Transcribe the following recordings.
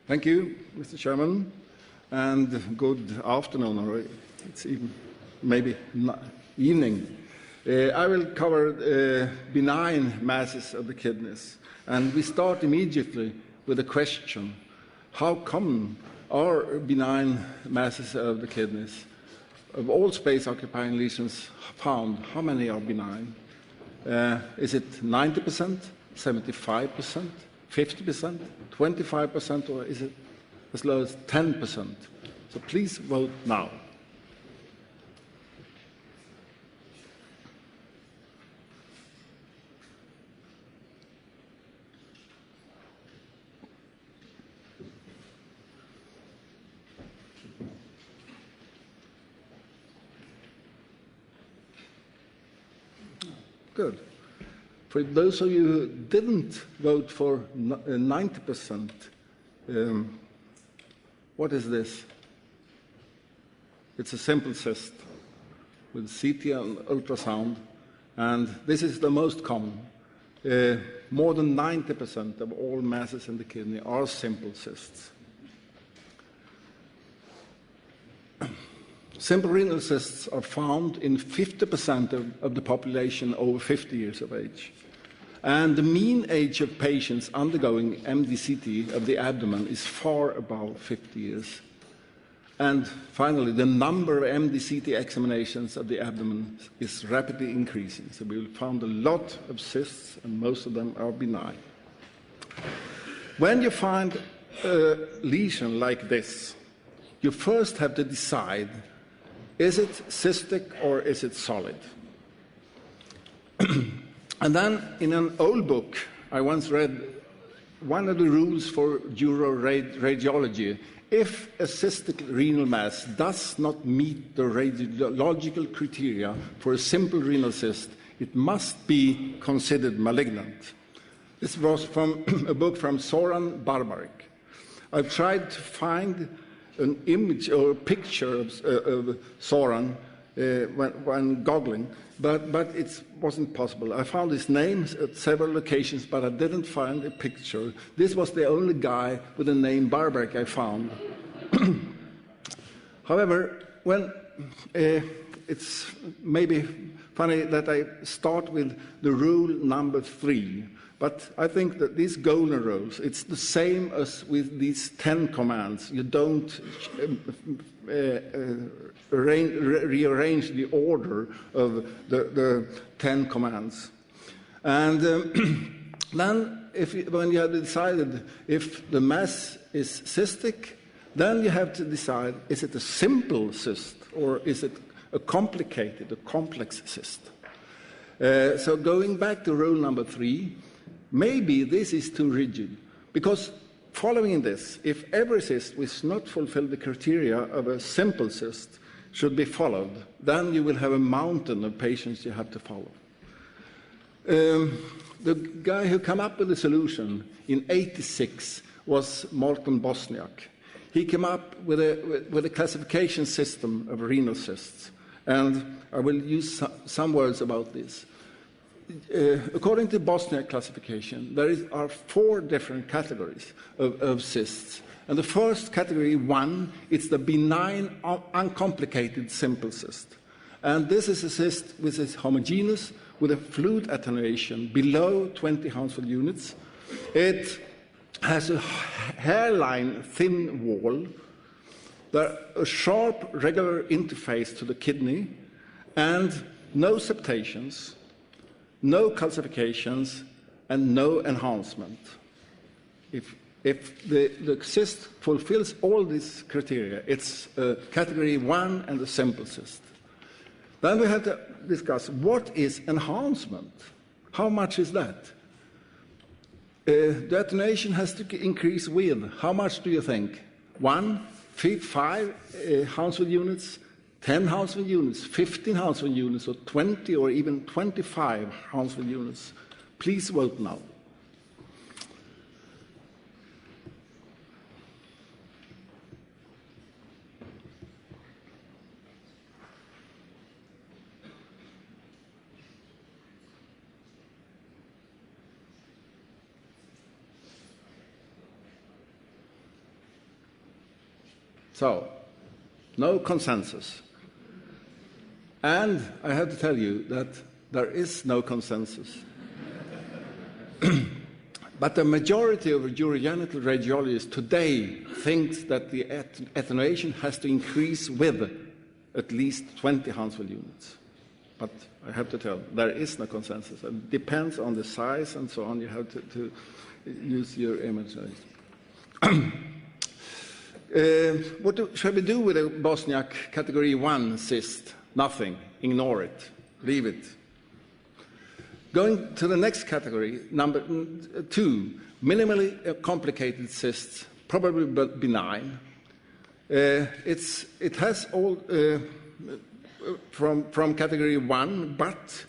Thank you, Mr. Chairman, and good afternoon, or it's even maybe evening. I will cover benign masses of the kidneys, and we start immediately with a question: how common are benign masses of the kidneys? Of all space-occupying lesions found, how many are benign? Is it 90%, 75%, 50%, 25%, or is it as low as 10%? So please vote now. Good. For those of you who didn't vote for 90%, what is this? It's a simple cyst with CT and ultrasound, and this is the most common. More than 90% of all masses in the kidney are simple cysts. Simple renal cysts are found in 50% of the population over 50 years of age. And the mean age of patients undergoing MDCT of the abdomen is far above 50 years. And finally, the number of MDCT examinations of the abdomen is rapidly increasing. So we will find a lot of cysts, and most of them are benign. When you find a lesion like this, you first have to decide, is it cystic or is it solid? And then in an old book, I once read one of the rules for radiology. If a cystic renal mass does not meet the radiological criteria for a simple renal cyst, it must be considered malignant. This was from a book from Soran Barbarik. I've tried to find an image or a picture of Soran when googling, but it wasn't possible. I found his name at several locations, but I didn't find a picture. This was the only guy with the name Barbarik I found. However, when it's maybe funny that I start with the rule number 3, but I think that these golden rules, it's the same as with these 10 commands. You don't rearrange the order of the 10 commands. And then when you have decided if the mass is cystic, then you have to decide, is it a simple cyst or is it a complicated, a complex cyst? So going back to rule number 3, maybe this is too rigid, because following this, if every cyst which not fulfill the criteria of a simple cyst should be followed, then you will have a mountain of patients you have to follow. The guy who came up with the solution in '86 was Martin Bosniak. He came up with a classification system of renal cysts, and I will use some words about this. According to Bosniak classification, there are 4 different categories of cysts. And the first category, 1, it's the benign, uncomplicated simple cyst. And this is a cyst which is homogeneous with a fluid attenuation below 20 Hounsfield units. It has a hairline thin wall, a sharp regular interface to the kidney, and no septations, no calcifications, and no enhancement. If the cyst fulfills all these criteria, it's a category 1 and a simple cyst. Then we have to discuss, what is enhancement? How much is that? The attenuation has to increase with, how much do you think? 1, 5 Hounsfield units, 10 Hounsfield units, 15 Hounsfield units, or 20 or even 25 Hounsfield units. Please vote now. So, no consensus. And I have to tell you that there is no consensus. But the majority of urogenital radiologists today thinks that the attenuation has to increase with at least 20 Hounsfield units. But I have to tell, there is no consensus. It depends on the size and so on. You have to use your imagination. What shall we do with a Bosniak category 1 cyst? Nothing. Ignore it. Leave it. Going to the next category, number 2, minimally complicated cysts, probably benign. It has all from category 1, but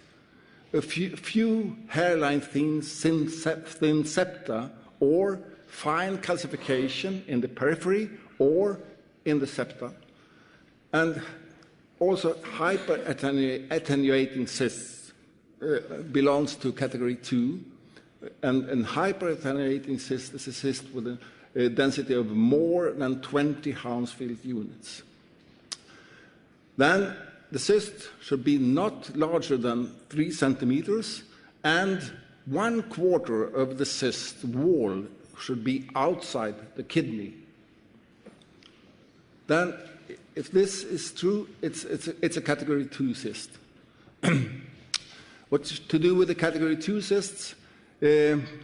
a few hairline thin septa or fine calcification in the periphery or in the septa, and also hyperattenuating cysts belongs to category 2, and hyperattenuating cyst is a cyst with a density of more than 20 Hounsfield units. Then the cyst should be not larger than 3 centimeters, and 1/4 of the cyst wall should be outside the kidney. Then, if this is true, it's a category 2 cyst. What to do with the category 2 cysts?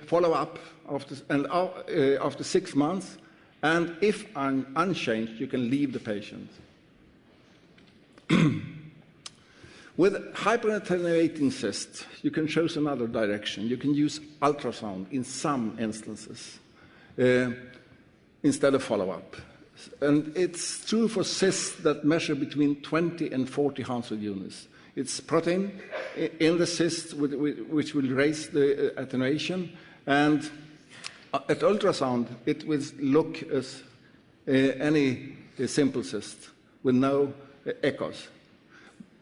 Follow up after 6 months, and if unchanged, you can leave the patient. With hyperattenuating cysts, you can choose another direction. You can use ultrasound in some instances instead of follow-up. And it's true for cysts that measure between 20 and 40 Hounsfield units. It's protein in the cyst which will raise the attenuation, and at ultrasound it will look as any simple cyst with no echoes.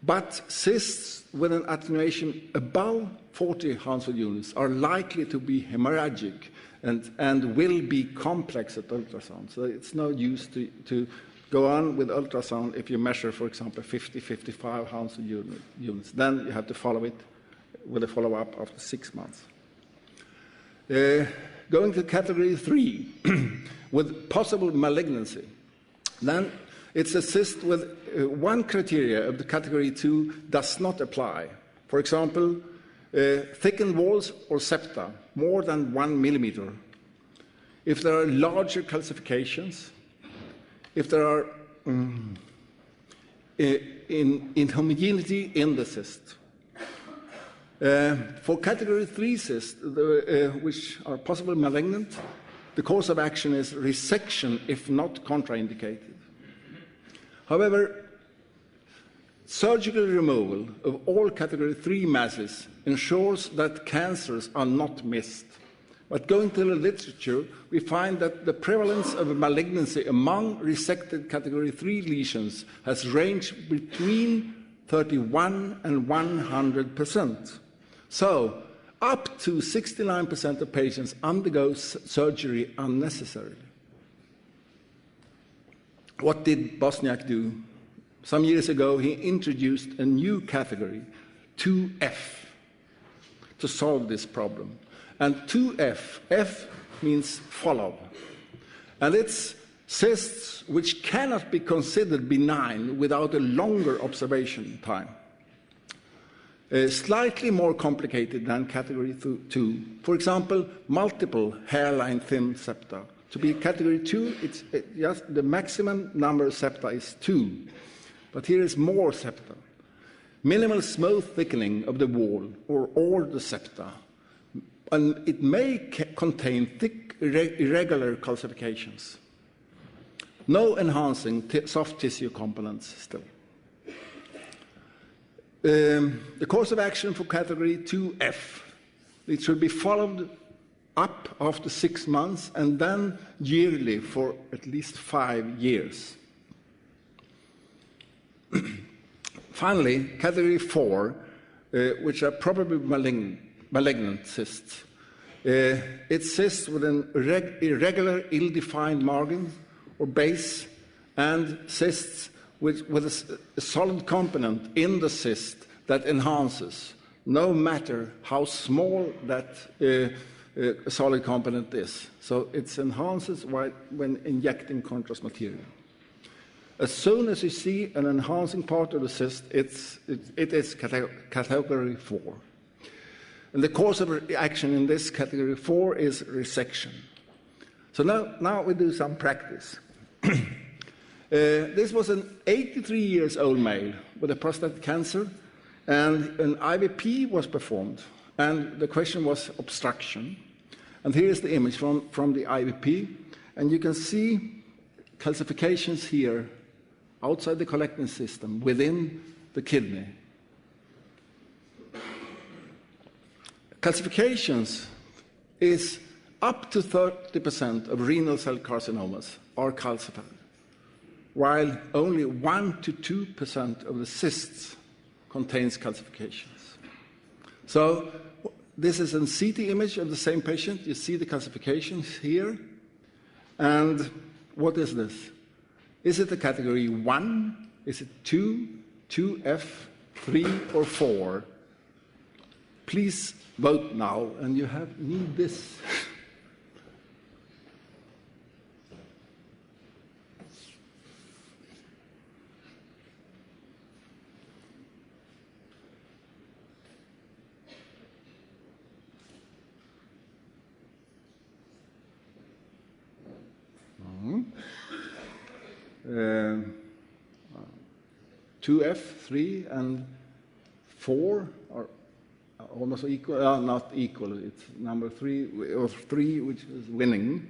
But cysts with an attenuation above 40 Hounsfield units are likely to be hemorrhagic and will be complex at ultrasound. So it's no use to go on with ultrasound if you measure, for example, 50, 55 Hounsfield units. Then you have to follow it with a follow-up after 6 months. Going to category 3, with possible malignancy. Then it's a cyst with one criteria of the category 2 does not apply. For example, thickened walls or septa, more than 1 millimeter. If there are larger calcifications, if there are inhomogeneity in the cyst. For category 3 cysts, which are possibly malignant, the course of action is resection if not contraindicated. However, surgical removal of all category 3 masses ensures that cancers are not missed. But going to the literature, we find that the prevalence of malignancy among resected category 3 lesions has ranged between 31 and 100%. So, up to 69% of patients undergo surgery unnecessarily. What did Bosniak do? Some years ago, he introduced a new category, 2F, to solve this problem. And 2F, F means follow. And it's cysts which cannot be considered benign without a longer observation time. Slightly more complicated than category 2. For example, multiple hairline thin septa. To be category 2, it's just the maximum number of septa is 2. But here is more septa. Minimal smooth thickening of the wall or all the septa. And it may contain thick, irregular calcifications. No enhancing soft tissue components still. The course of action for category 2F, it should be followed up after 6 months and then yearly for at least 5 years. Finally, category 4, which are probably malignant cysts. It's cysts with an irregular, ill-defined margin or base and cysts with a solid component in the cyst that enhances, no matter how small that solid component is. So it enhances when injecting contrast material. As soon as you see an enhancing part of the cyst, it is category 4. And the course of action in this category 4 is resection. So now we do some practice. This was an 83-year-old male with a prostate cancer, and an IVP was performed. And the question was obstruction. And here is the image from the IVP. And you can see calcifications here outside the collecting system within the kidney. Calcifications is up to 30% of renal cell carcinomas are calcified, while only 1 to 2% of the cysts contains calcifications. So this is a CT image of the same patient. You see the calcifications here. And what is this? Is it a category 1? Is it 2, 2F, 3, or 4? Please vote now, and you need this. Mm-hmm. 2F, 3, and 4 are almost equal, not equal. It's number 3, or 3, which is winning.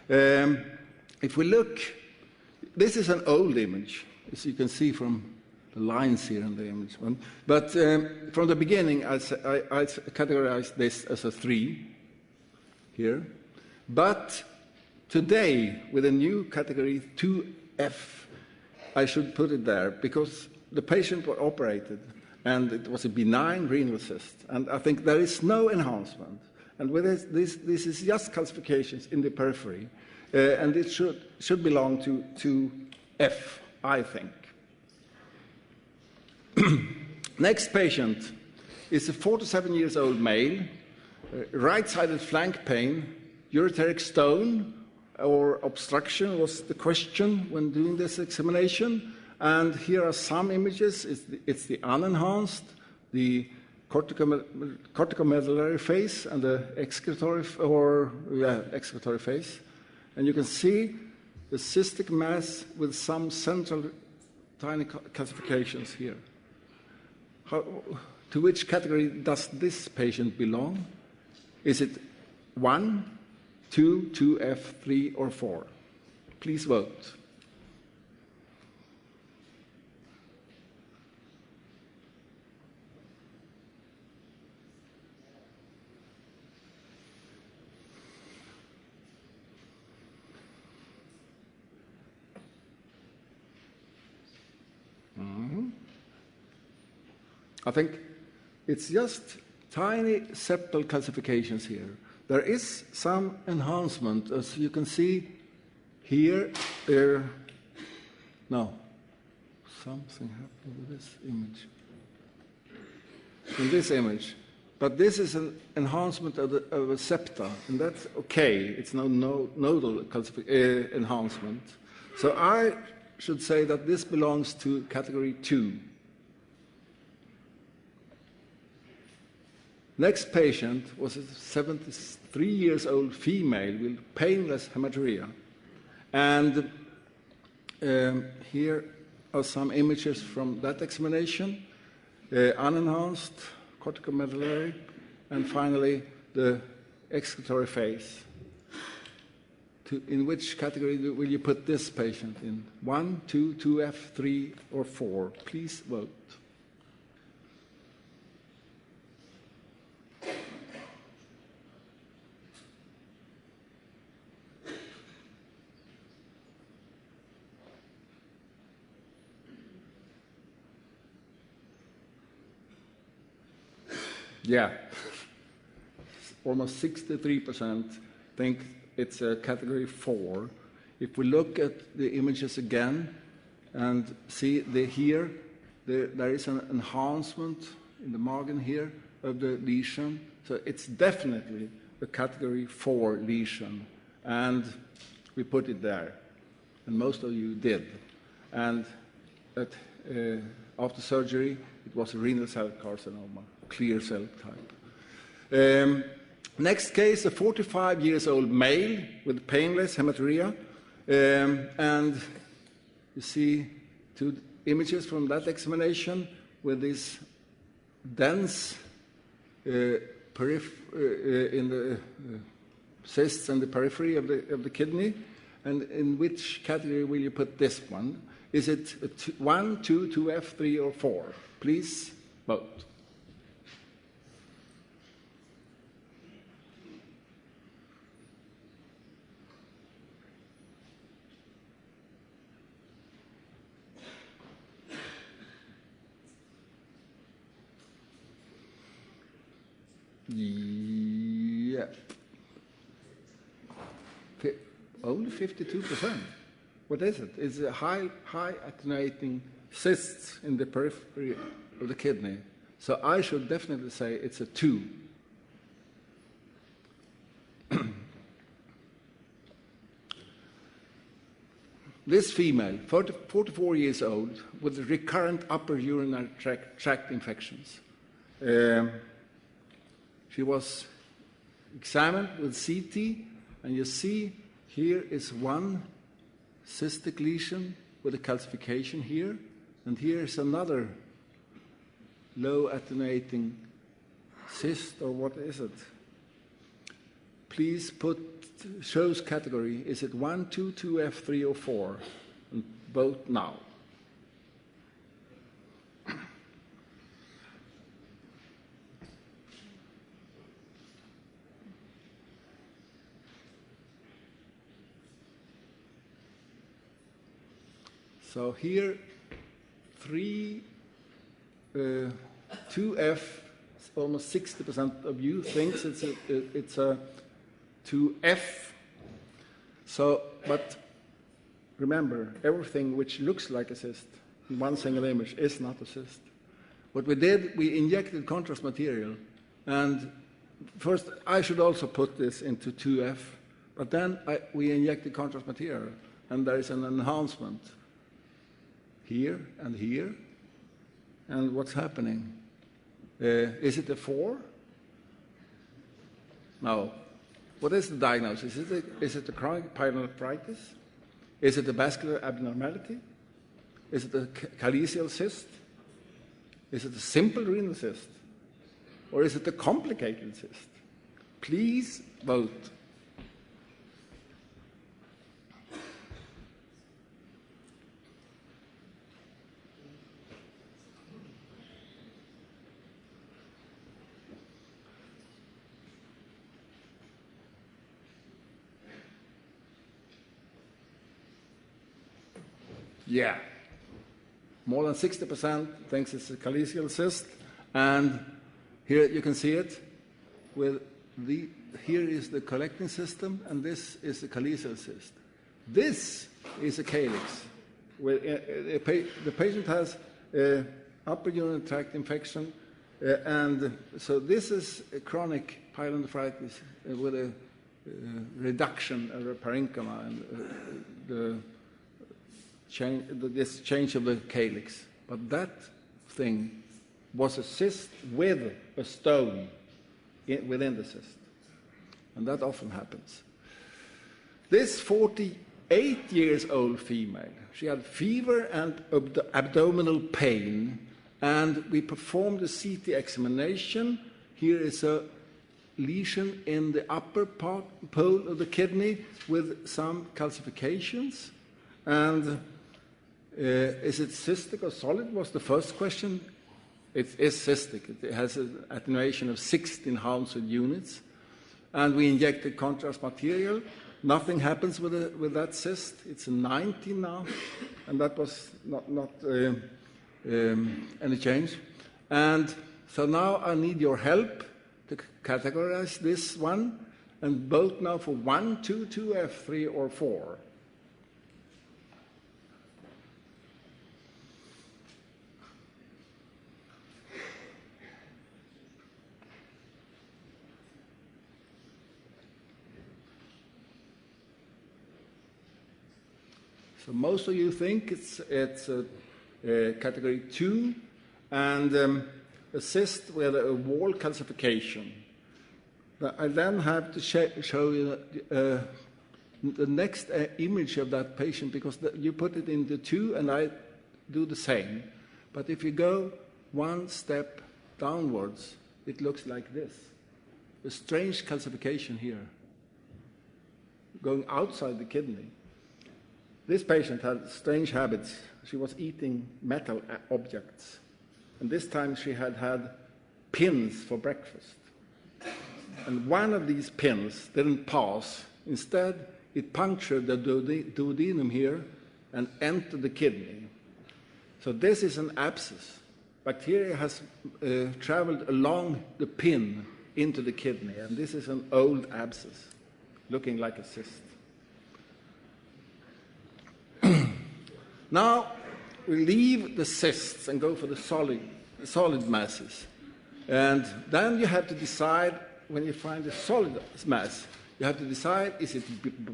If we look, this is an old image, as you can see from the lines here in the image. But from the beginning, I categorized this as a 3 here. But today, with a new category 2F, I should put it there because the patient was operated and it was a benign renal cyst. And I think there is no enhancement. And with this is just calcifications in the periphery. And it should belong to F, I think. Next patient is a 47-year-old male, right-sided flank pain, ureteric stone, or obstruction was the question when doing this examination. And here are some images. It's the unenhanced, the corticomedullary phase, and the excretory phase. And you can see the cystic mass with some central tiny calcifications here. To which category does this patient belong? Is it 1, 2, 2F, 3, or 4? Please vote. I think it's just tiny septal calcifications here. There is some enhancement, as you can see here. No, something happened with this image. In this image. But this is an enhancement of a septa, and that's okay. It's no nodal enhancement. So I should say that this belongs to category 2. Next patient was a 73-year-old female with painless hematuria. And here are some images from that examination, unenhanced, corticomedullary, and finally the excretory phase. In which category will you put this patient in? 1, 2, 2F, 3, or 4? Please vote. Yeah, almost 63% think it's a category 4. if we look at the images again and see here, there is an enhancement in the margin here of the lesion. So it's definitely a category 4 lesion. And we put it there. And most of you did. And after surgery, it was a renal cell carcinoma, clear cell type. Next case, a 45-year-old male with painless hematuria. And you see 2 images from that examination with this dense in the cysts and the periphery of the kidney. And in which category will you put this one? Is it 1, 2, 2F, 3, or 4? Please vote. Yeah. Only 52%. What is it? It's a high attenuating cysts in the periphery of the kidney. So I should definitely say it's a 2. This female, 44 years old, with recurrent upper urinary tract infections. She was examined with CT, and you see here is one cystic lesion with a calcification here, and here is another low attenuating cyst, or what is it? Please shows category. Is it 1, 2, 2F, 3, or 4? And vote now. So here, 2F, almost 60% of you thinks it's a 2F. So, but remember, everything which looks like a cyst in one single image is not a cyst. What we did, we injected contrast material, and first I should also put this into 2F, but then we injected contrast material, and there is an enhancement here and here. And what's happening? Is it a 4? No. What is the diagnosis? Is it a chronic pyelonephritis? Is it a vascular abnormality? Is it a calyceal cyst? Is it a simple renal cyst? Or is it a complicated cyst? Please vote. Yeah, more than 60% thinks it's a calyceal cyst, and here you can see it. Here is the collecting system, and this is the calyceal cyst. This is a calyx. The patient has upper urinary tract infection, and so this is a chronic pyelonephritis with a reduction of the parenchyma and this change of the calyx. But that thing was a cyst with a stone within the cyst. And that often happens. This 48-year-old female, she had fever and abdominal pain, and we performed a CT examination. Here is a lesion in the upper pole of the kidney with some calcifications. And is it cystic or solid was the first question. It is cystic. It has an attenuation of 16 Hounsfield units. And we injected contrast material. Nothing happens with that cyst. It's a 19 now, and that was not any change. And so now I need your help to categorize this one and vote now for 1, 2, 2F, 3, or 4. So most of you think it's category 2, and a cyst with a wall calcification. I then have to show you the next image of that patient, because you put it into 2, and I do the same. But if you go one step downwards, it looks like this. A strange calcification here, going outside the kidney. This patient had strange habits. She was eating metal objects. And this time she had had pins for breakfast. And one of these pins didn't pass. Instead, it punctured the duodenum here and entered the kidney. So this is an abscess. Bacteria has traveled along the pin into the kidney, and this is an old abscess, looking like a cyst. Now, we leave the cysts and go for the solid masses. And then you have to decide, when you find a solid mass, you have to decide, is it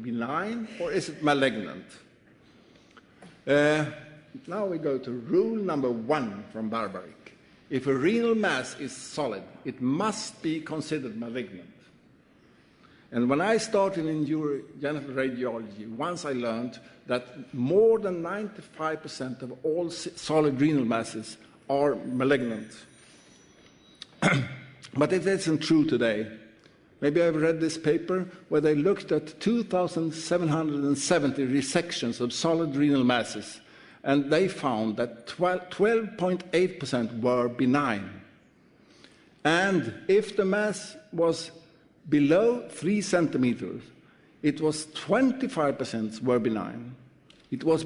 benign or is it malignant? Now we go to rule number 1 from Barbaric. If a renal mass is solid, it must be considered malignant. And when I started in genital radiology, once I learned that more than 95% of all solid renal masses are malignant. But it isn't true today. Maybe I've read this paper where they looked at 2,770 resections of solid renal masses, and they found that 12.8% were benign. And if the mass was below 3 centimeters, it was 25% were benign. It was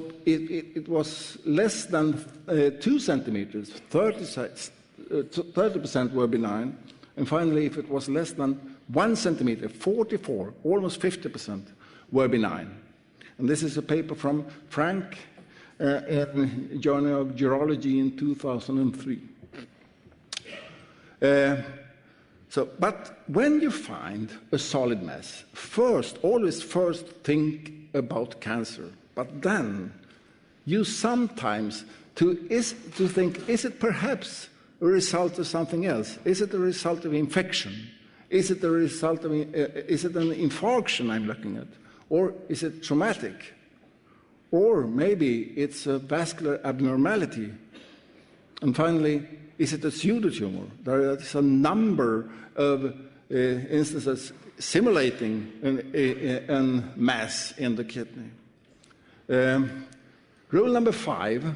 less than 2 centimeters, 30% were benign. And finally, if it was less than 1 centimeter, 44, almost 50% were benign. And this is a paper from Frank in Journal of Urology in 2003. But when you find a solid mass, always first think about cancer. But then you sometimes think, is it perhaps a result of something else? Is it a result of infection? Is it a result of, is it an infarction I'm looking at? Or is it traumatic? Or maybe it's a vascular abnormality. And finally, is it a pseudotumor? There is a number of instances simulating a mass in the kidney. Rule number 5,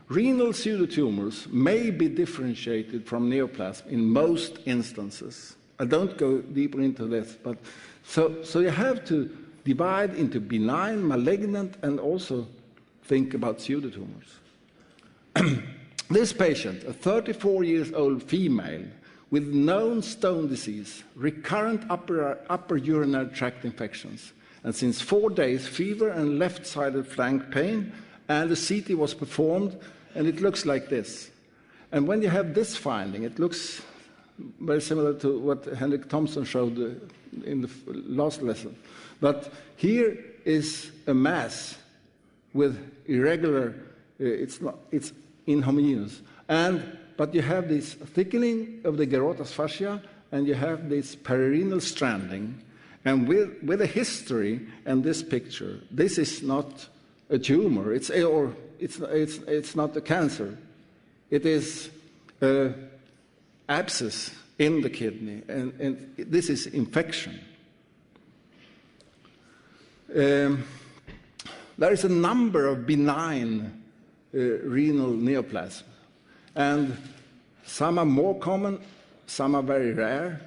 renal pseudotumors may be differentiated from neoplasm in most instances. I don't go deeper into this, but so you have to divide into benign, malignant, and also think about pseudotumors. This patient, a 34-year-old female with known stone disease, recurrent upper urinary tract infections, and since 4 days, fever and left-sided flank pain, and the CT was performed, and it looks like this. And when you have this finding, it looks very similar to what Henrik Thompson showed in the last lesson. But here is a mass with irregular, it's inhomogeneous. But you have this thickening of the Gerota's fascia, and you have this perirenal stranding. And with a history and this picture, this is not a tumor. It's not a cancer. It is abscess in the kidney, and this is infection. There is a number of benign renal neoplasms, and some are more common, some are very rare,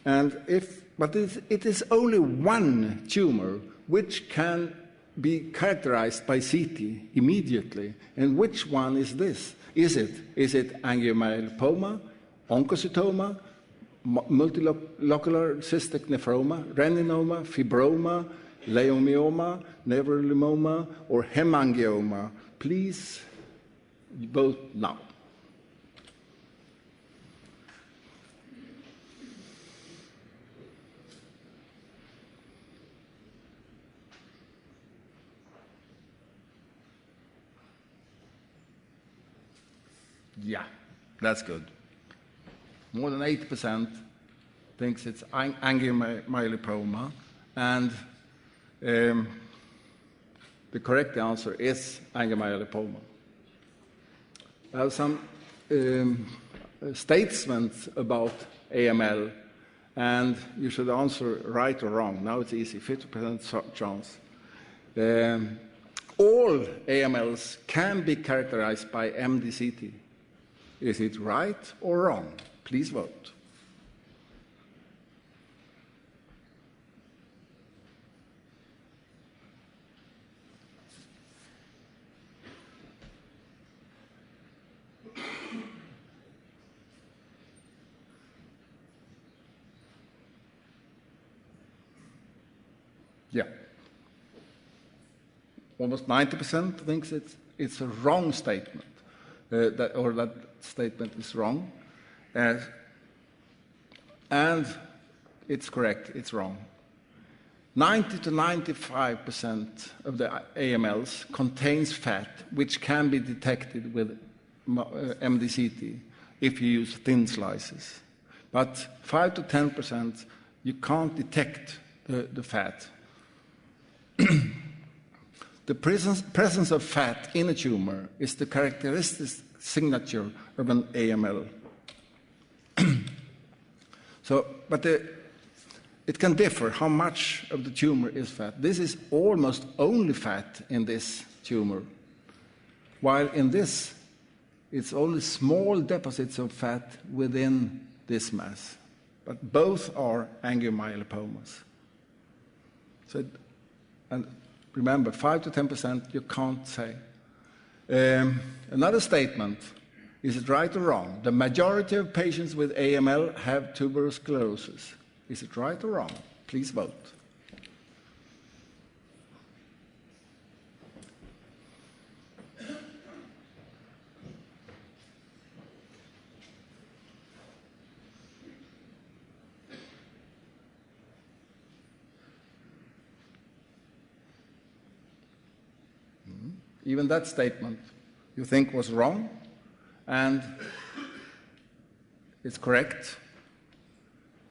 but it is only one tumor which can be characterized by CT immediately. And which one is this? Is it angiomyolipoma, oncocytoma, multilocular cystic nephroma, reninoma, fibroma, leiomyoma, nephrolemoma, or hemangioma? Please vote now. Yeah, that's good. More than 80% thinks it's angiomyolipoma, and the correct answer is angiomyolipoma. I have some statements about AML, and you should answer right or wrong. Now it's easy, 50% chance. All AMLs can be characterized by MDCT. Is it right or wrong? Please vote. Yeah. Almost 90% thinks it's a wrong statement, that statement is wrong. And it's correct, it's wrong. 90 to 95% of the AMLs contains fat, which can be detected with MDCT if you use thin slices. But 5 to 10%, you can't detect the fat. The presence of fat in a tumor is the characteristic signature of an AML. But it can differ how much of the tumor is fat. This is almost only fat in this tumor, while in this, it's only small deposits of fat within this mass. But both are angiomyolipomas. And remember, 5 to 10% you can't say. Another statement, is it right or wrong? The majority of patients with AML have tuberous sclerosis. Is it right or wrong? Please vote. Even that statement you think was wrong, and it's correct.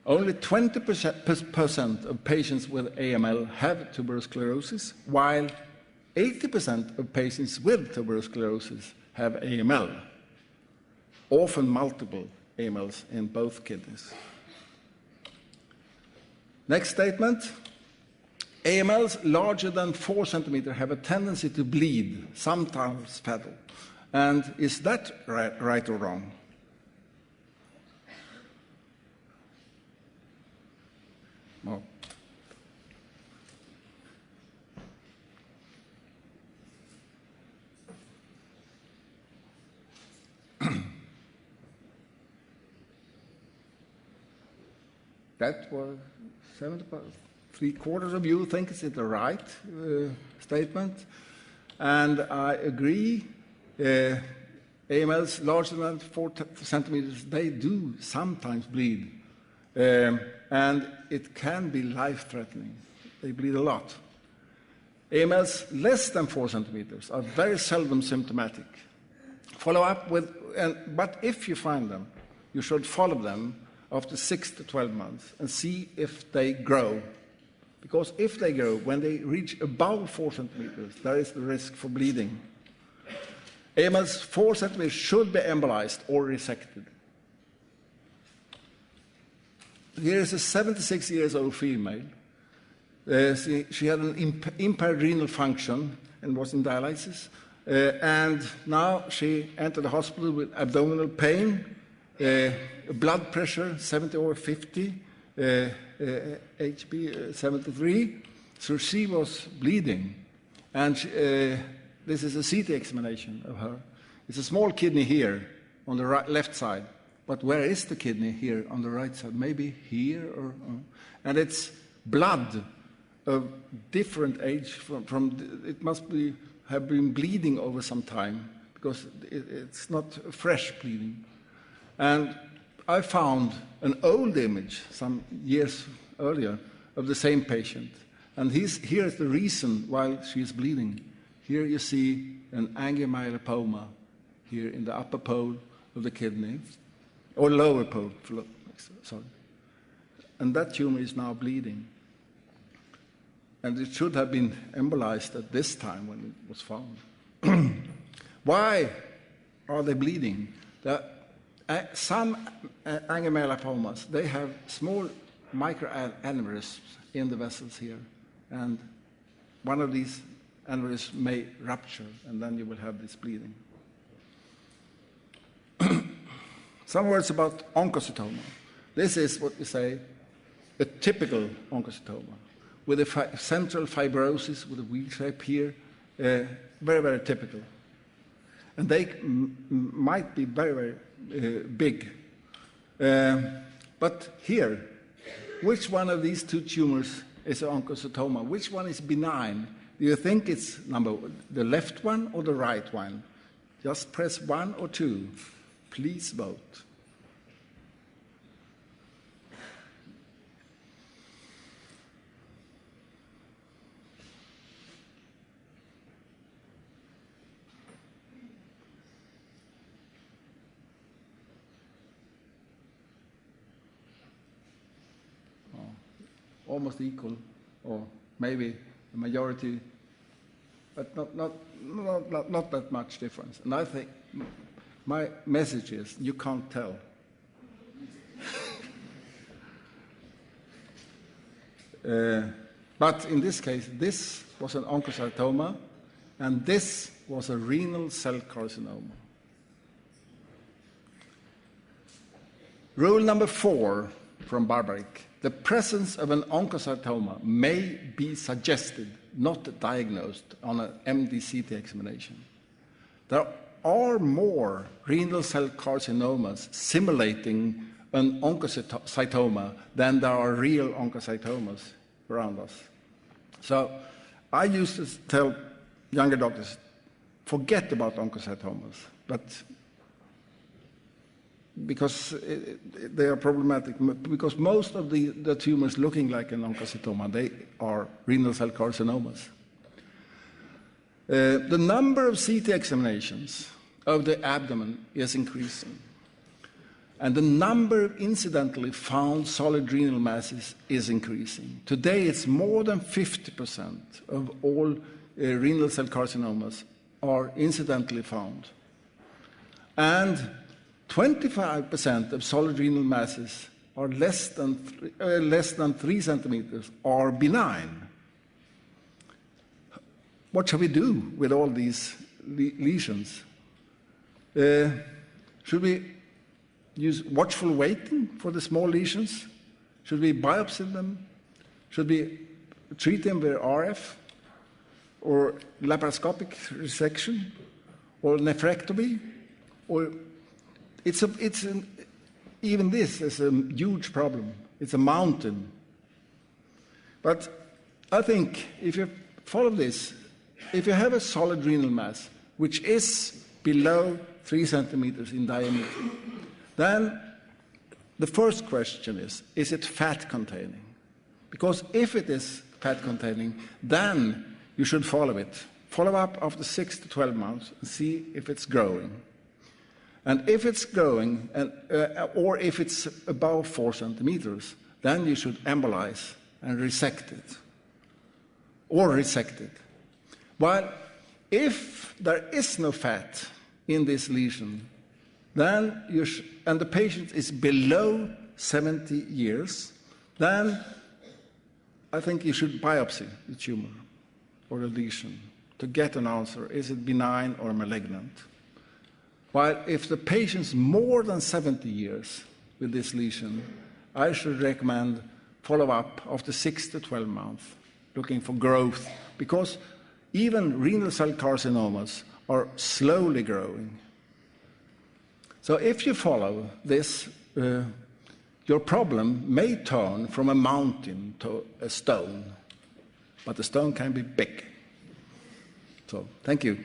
Only 20% of patients with AML have tuberous sclerosis, while 80% of patients with tuberous sclerosis have AML, often multiple AMLs in both kidneys. Next statement. AMLs larger than 4 centimeters have a tendency to bleed, sometimes fatal. And is that right or wrong? No. That was 70%. 3/4 of you think it's the right statement, and I agree. AMLs larger than 4 centimeters, they do sometimes bleed, and it can be life-threatening. They bleed a lot. AMLs less than 4 centimeters are very seldom symptomatic. Follow up with, but if you find them, you should follow them after 6 to 12 months and see if they grow. Because if they grow, when they reach above 4 centimeters, there is the risk for bleeding. AMLs 4 centimeters should be embolized or resected. Here is a 76-year-old female. She had an impaired renal function and was in dialysis. And now she entered the hospital with abdominal pain, blood pressure 70/50, HB 73. So she was bleeding. And this is a CT examination of her. It's a small kidney here on the left side. But where is the kidney here on the right side? Maybe here or and it's blood of different age. It must have been bleeding over some time because it's not fresh bleeding. And I found an old image some years earlier of the same patient. And here is the reason why she is bleeding. Here you see an angiomyolipoma here in the upper pole of the kidney, or lower pole, sorry. And that tumor is now bleeding. And it should have been embolized at this time when it was found. Why are they bleeding? Some angiomyolipomas, they have small microaneurysms in the vessels here, and one of these aneurysms may rupture, and then you will have this bleeding. Some words about oncocytoma. This is what we say a typical oncocytoma, with a central fibrosis with a wheel shape here, very, very typical. And they might be very, very big. But here, which one of these two tumors is an oncocytoma? Which one is benign? Do you think it's the left one or the right one? Just press 1 or 2. Please vote. Almost equal, or maybe a majority, but not that much difference. And I think my message is you can't tell. But in this case, this was an oncocytoma, and this was a renal cell carcinoma. Rule number 4 from Barbaric. The presence of an oncocytoma may be suggested, not diagnosed, on an MD-CT examination. There are more renal cell carcinomas simulating an oncocytoma than there are real oncocytomas around us. So I used to tell younger doctors, forget about oncocytomas, but because they are problematic, because most of the tumors looking like an oncocytoma, they are renal cell carcinomas. The number of CT examinations of the abdomen is increasing, and the number of incidentally found solid renal masses is increasing. Today, it's more than 50% of all renal cell carcinomas are incidentally found. And 25% of solid renal masses are less than 3 centimeters are benign. What shall we do with all these lesions? Should we use watchful waiting for the small lesions? Should we biopsy them? Should we treat them with RF or laparoscopic resection or nephrectomy? Or even this is a huge problem. It's a mountain. But I think if you follow this, if you have a solid renal mass which is below 3 centimeters in diameter, then the first question is it fat containing? Because if it is fat containing, then you should follow it. Follow up after 6 to 12 months and see if it's growing. And if it's growing, or if it's above 4 centimeters, then you should embolize and resect it, or resect it. While if there is no fat in this lesion, then and the patient is below 70 years, then I think you should biopsy the tumor or the lesion to get an answer. Is it benign or malignant? While if the patient's more than 70 years with this lesion, I should recommend follow-up after 6 to 12 months, looking for growth, because even renal cell carcinomas are slowly growing. So if you follow this, your problem may turn from a mountain to a stone, but the stone can be big. So, thank you.